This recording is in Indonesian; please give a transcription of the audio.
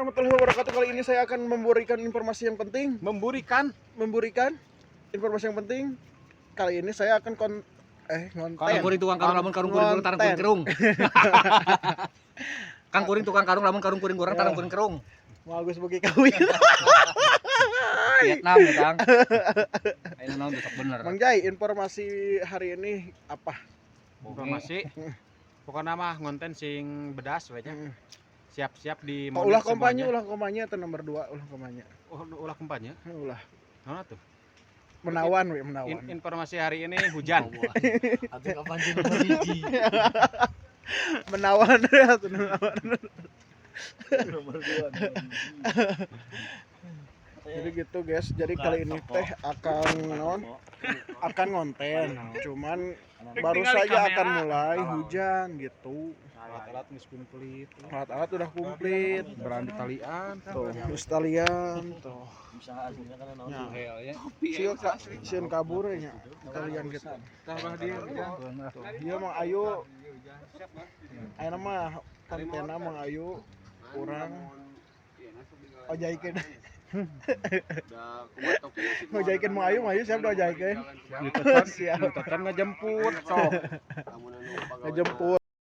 warahmatullahi wabarakatuh. Kali ini saya akan memberikan informasi yang penting. Memberikan Informasi yang penting. Kali ini saya akan ngonten. Kang kuring tukang karung lamun karung kuring tarung kuring kerung. Kang kuring tukang karung lamun karung kuring goreng tarung kuring kerung. Bagus bagi kawin. Vietnam ya, Kang. Ayo naon besok bener. Mang Jai, informasi hari ini apa? Informasi pokoknya mah ngonten sing bedas we nya. Siap-siap di Ulah kompanya atau nomor 2 ulah kompanya. Oh, ulah kampanye. Ulah. Naon atuh? Menawan we, menawan. Informasi hari ini hujan. Atuh kampanye nomor 1. Menawan ya, menawan. Nomor 2. Jadi gitu guys, jadi kali ini teh akan ngonten, cuman baru saja akan mulai hujan gitu. Alat-alat geus komplit. Alat-alat udah komplit, Berandi talian. tuh sekalian tuh. Usaha aslinya kan naon Nah. hel ya. Sieun kabur nya kalian kita. Tambah dia. Tuh, ieu mah ayu. Ayeuna mah kontena mah ayu urang ojaikeun. Ngojaikeun mah ayu siap do ojaikeun. Tekan ngajemput sok. Ngejemput.